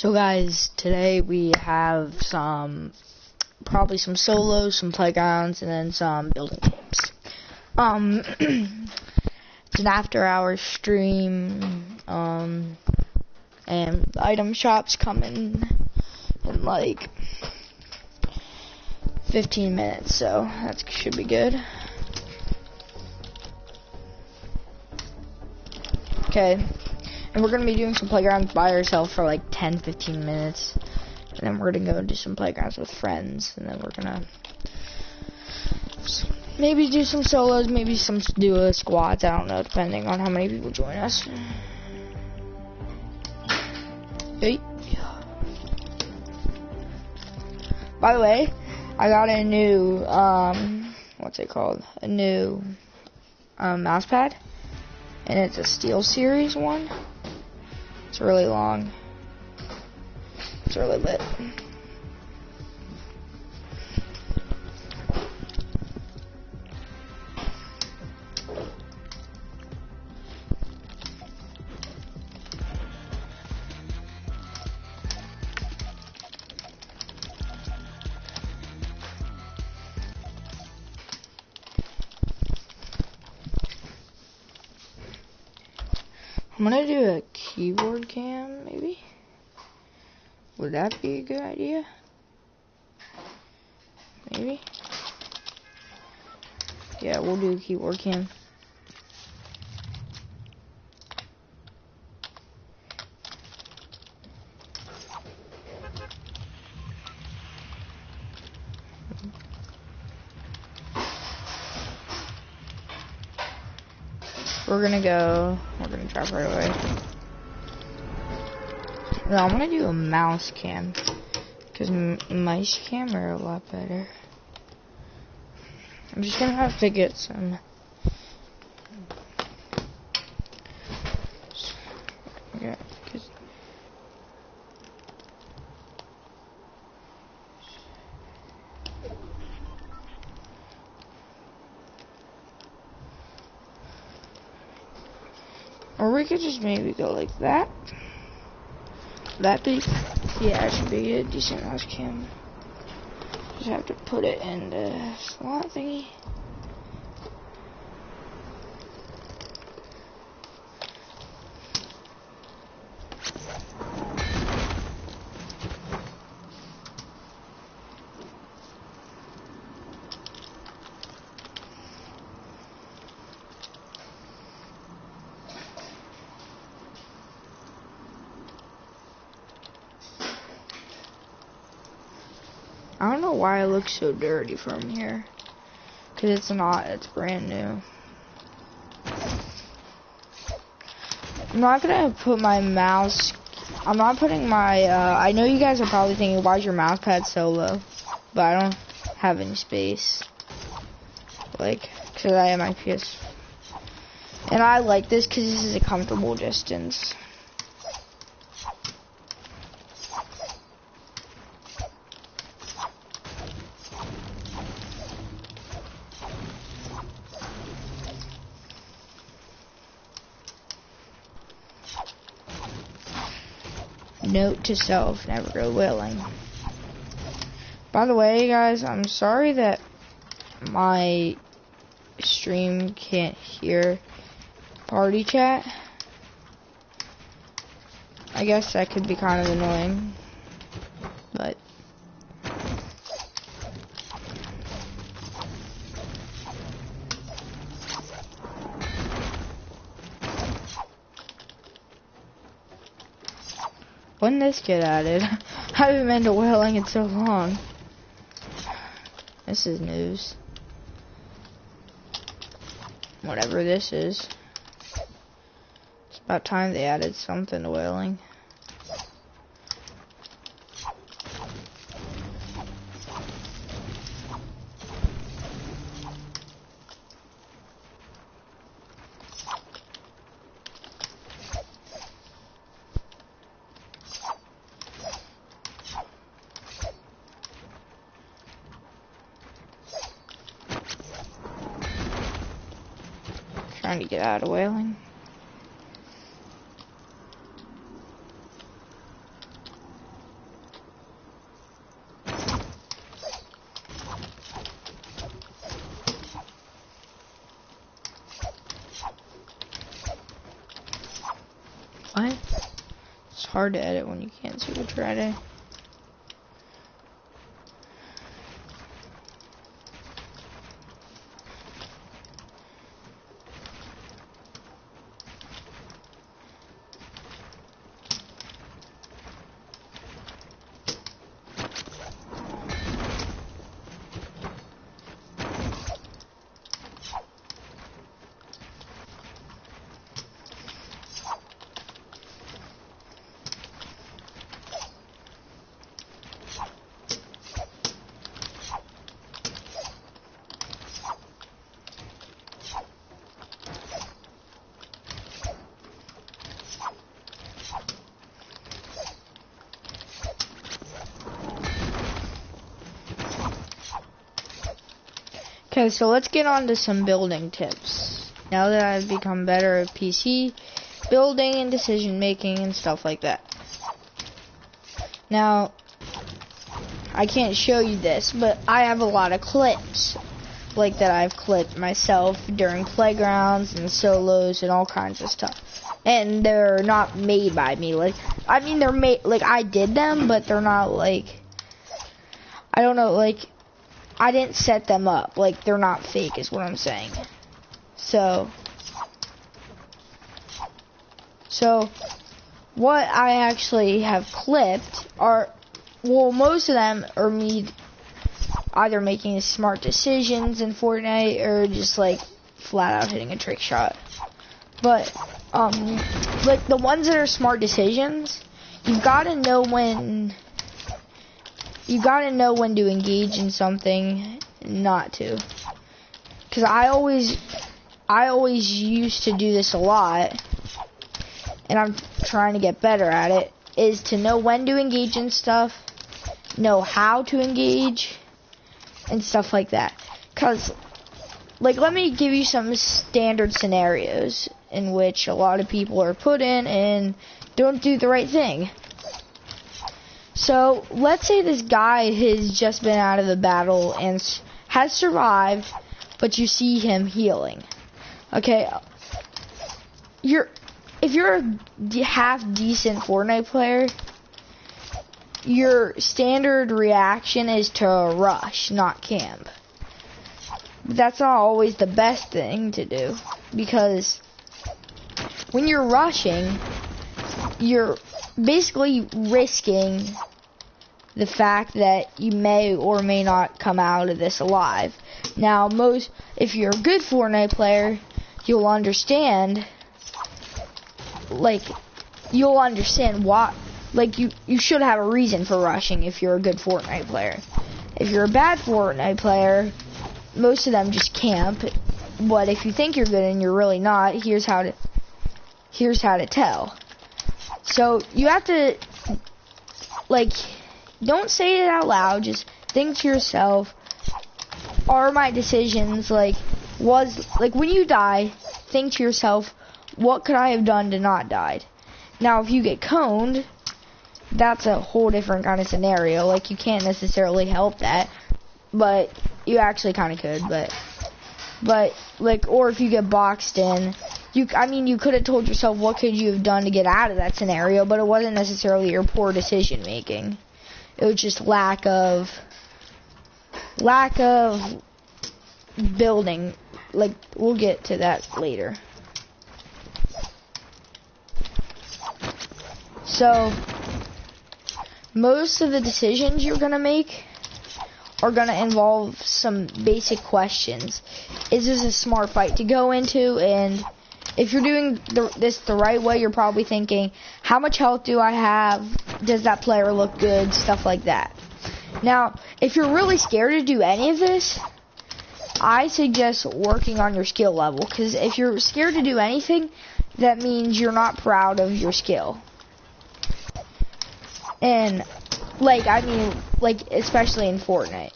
So guys, today we have probably some solos, some playgrounds, and then some building games. It's an after-hours stream, and the item shop's coming in like 15 minutes, so that should be good. Okay. And we're going to be doing some playgrounds by ourselves for like 10-15 minutes. And then we're going to go do some playgrounds with friends. And then we're going to maybe do some solos, maybe some duo squads. I don't know, depending on how many people join us. Hey. By the way, I got a new, what's it called? A new mouse pad. And it's a Steel Series one. It's really long. It's really lit. I'm gonna do a keyboard cam, maybe? Would that be a good idea? Maybe? Yeah, we'll do a keyboard cam. We're gonna drive right away. No, I'm gonna do a mouse cam, because mice cam are a lot better. I'm just gonna have to get some. Yeah, or we could just maybe go like that. That big? Yeah, it should be a decent mouse cam. Just have to put it in the slot thingy. I don't know why it looks so dirty from here. Cause it's not, it's brand new. I'm not gonna put my mouse, I'm not putting my, I know you guys are probably thinking, why is your mouse pad so low? But I don't have any space. Like, cause I have my PS. And I like this cause this is a comfortable distance. Note to self, never go whaling. By the way, guys, I'm sorry that my stream can't hear party chat. I guess that could be kind of annoying, but when this get added? I haven't been to whaling in so long. This is news. Whatever this is. It's about time they added something to whaling. Trying to get out of whaling. What? It's hard to edit when you can't see what you're editing. Okay, so let's get on to some building tips. Now that I've become better at PC building and decision making and stuff like that. Now, I can't show you this, but I have a lot of clips like that I've clipped myself during playgrounds and solos and all kinds of stuff. And they're not made by me. Like, I mean, they're made, like, I did them, but they're not, like, I don't know, like, I didn't set them up. Like, they're not fake is what I'm saying. So what I actually have clipped are, well, most of them are me either making smart decisions in Fortnite or just, like, flat out hitting a trick shot. But, like, the ones that are smart decisions, you've got to know when to engage in something and not to. Because I always used to do this a lot, and I'm trying to get better at it, is to know when to engage in stuff, know how to engage, and stuff like that. Because, like, let me give you some standard scenarios in which a lot of people are put in and don't do the right thing. So, let's say this guy has just been out of the battle and has survived, but you see him healing. Okay, if you're a half-decent Fortnite player, your standard reaction is to rush, not camp. But that's not always the best thing to do, because when you're rushing, you're basically risking the fact that you may or may not come out of this alive. Now, if you're a good Fortnite player, you'll understand, like, why, like, you should have a reason for rushing if you're a good Fortnite player. If you're a bad Fortnite player, most of them just camp, but if you think you're good and you're really not, here's how to tell. So, you have to, like, don't say it out loud, just think to yourself, are my decisions, like, when you die, think to yourself, what could I have done to not die? Now, if you get coned, that's a whole different kind of scenario. Like, you can't necessarily help that, but you actually kind of could, but, like, or if you get boxed in, you could have told yourself what could you have done to get out of that scenario, but it wasn't necessarily your poor decision making. It was just lack of building. Like, we'll get to that later. So, most of the decisions you're gonna make are gonna involve some basic questions. Is this a smart fight to go into? And if you're doing this the right way, you're probably thinking, how much health do I have? Does that player look good? Stuff like that. Now, if you're really scared to do any of this, I suggest working on your skill level. Because if you're scared to do anything, that means you're not proud of your skill. And, like, especially in Fortnite.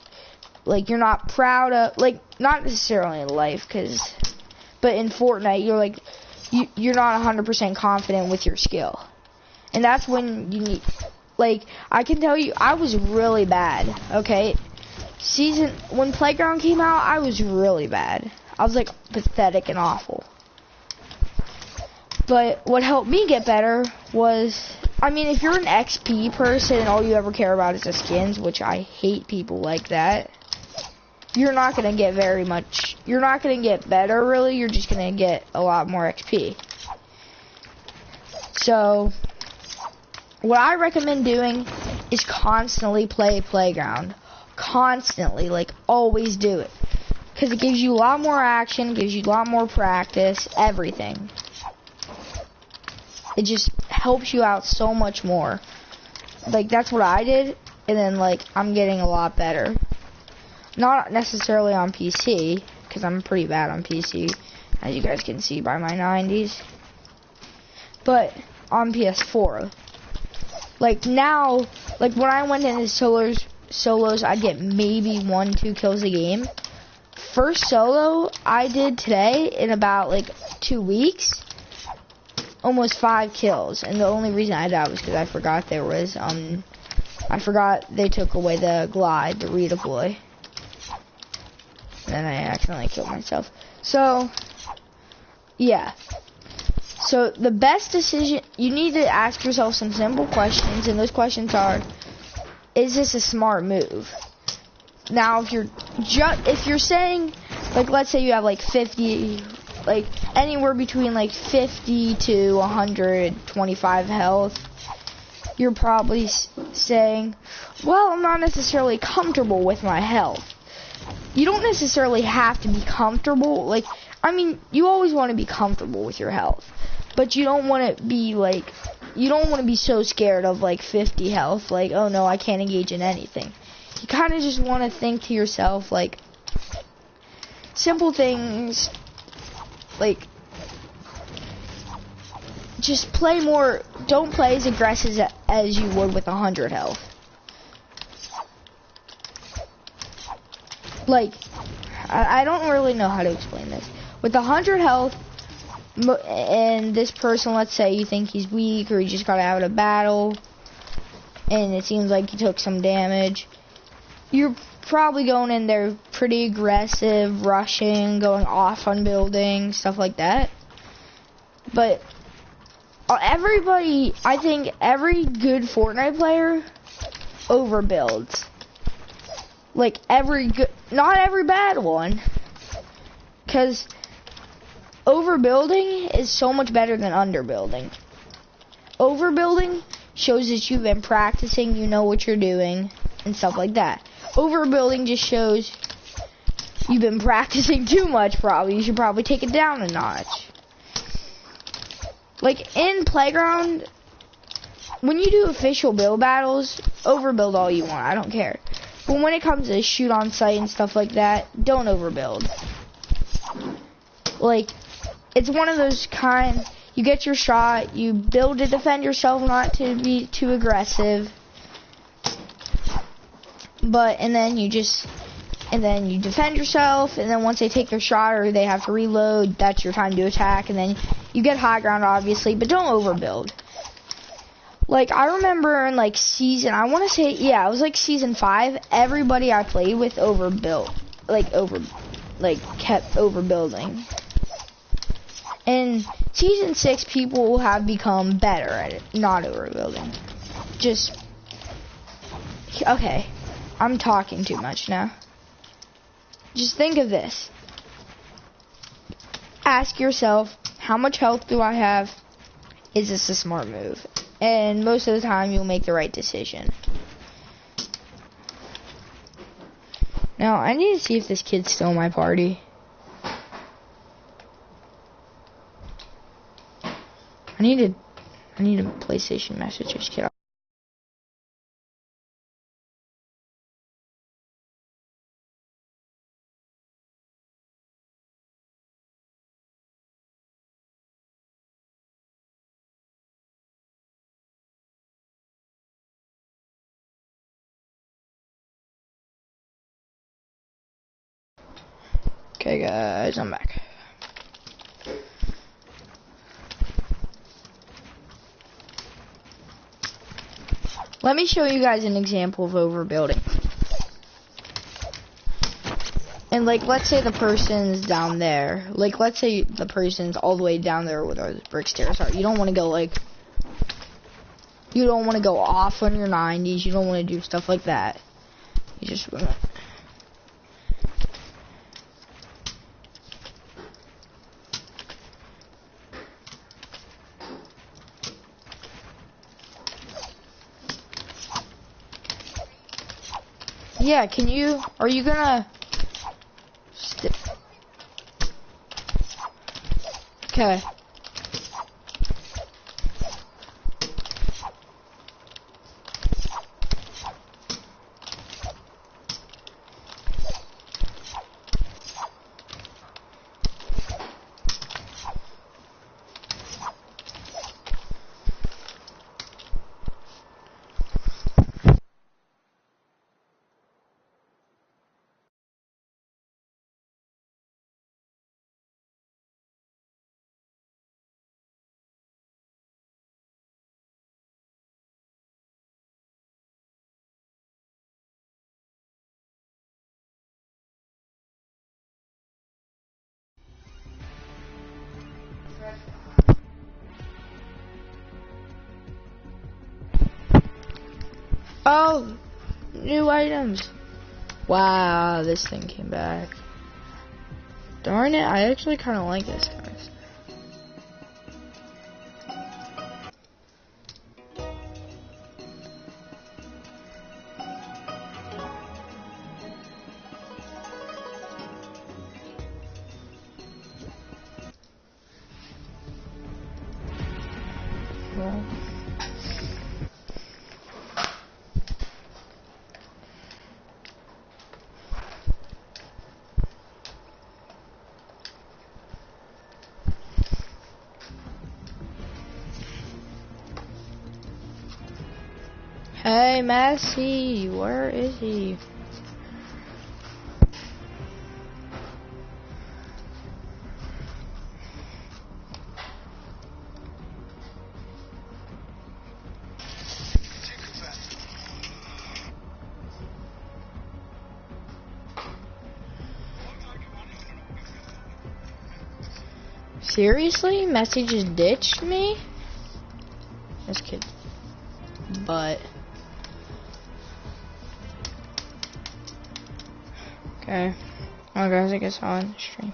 Like, you're not proud of, like, not necessarily in life, but in Fortnite, you're not 100% confident with your skill. And that's when you need, like, I can tell you, I was really bad, okay? When Playground came out, I was really bad. I was, like, pathetic and awful. But what helped me get better was, I mean, if you're an XP person and all you ever care about is the skins, which I hate people like that, you're not going to get very much, you're not going to get better really, you're just going to get a lot more XP. So, what I recommend doing is constantly play Playground. Constantly, like always do it. Because it gives you a lot more action, gives you a lot more practice, everything. It just helps you out so much more. Like, that's what I did, and then, like, I'm getting a lot better. Not necessarily on PC, because I'm pretty bad on PC, as you guys can see by my 90s. But on PS4. Like, now, like, when I went into solos, I'd get maybe 1-2 kills a game. First solo I did today, in about, like, 2 weeks, almost 5 kills, and the only reason I died was because I forgot there was, I forgot they took away the glide, the redeploy. And then I accidentally killed myself. So, yeah. So, the best decision, you need to ask yourself some simple questions, and those questions are, is this a smart move? Now, if you're saying, like, let's say you have, like, 50, like, anywhere between, like, 50 to 125 health, you're probably saying, well, I'm not necessarily comfortable with my health. You don't necessarily have to be comfortable, like, I mean, you always want to be comfortable with your health, but you don't want to be, like, you don't want to be so scared of, like, 50 health, like, oh no, I can't engage in anything. You kind of just want to think to yourself, like, simple things, like, just play more, don't play as aggressive as you would with 100 health. Like, I don't really know how to explain this. With 100 health, and this person, let's say you think he's weak, or he just got out of a battle, and it seems like he took some damage, you're probably going in there pretty aggressive, rushing, going off on buildings, stuff like that. But everybody, I think every good Fortnite player overbuilds. Like not every bad one. Because overbuilding is so much better than underbuilding. Overbuilding shows that you've been practicing, you know what you're doing, and stuff like that. Overbuilding just shows you've been practicing too much, probably. You should probably take it down a notch. Like, in Playground, when you do official build battles, overbuild all you want, I don't care. But when it comes to shoot on sight and stuff like that, don't overbuild. Like, it's one of those you get your shot, you build to defend yourself, not to be too aggressive. And then you defend yourself, and then once they take their shot or they have to reload, that's your time to attack, and then you get high ground, obviously, but don't overbuild. Like, I remember in, like, I want to say, yeah, it was, like, season 5, everybody I played with overbuilt, kept overbuilding. In season 6, people have become better at it, not overbuilding. Okay. I'm talking too much now. Just think of this. Ask yourself, how much health do I have? Is this a smart move? And most of the time, you'll make the right decision. Now, I need to see if this kid's still in my party. I need a PlayStation message this kid. Okay guys, I'm back. Let me show you guys an example of overbuilding. And like, let's say the person's down there. Like, let's say the person's all the way down there where those brick stairs are. You don't want to go, like, you don't want to go off on your 90s. You don't want to do stuff like that. You just want to... Yeah, can you... Are you gonna... Okay. Oh, new items. Wow, this thing came back. Darn it, I actually kind of like this, guys. Well. Hey, Messi, where is he? Seriously? Messi just ditched me? This kid. But. Okay. Well, guys, I guess I'll end the stream.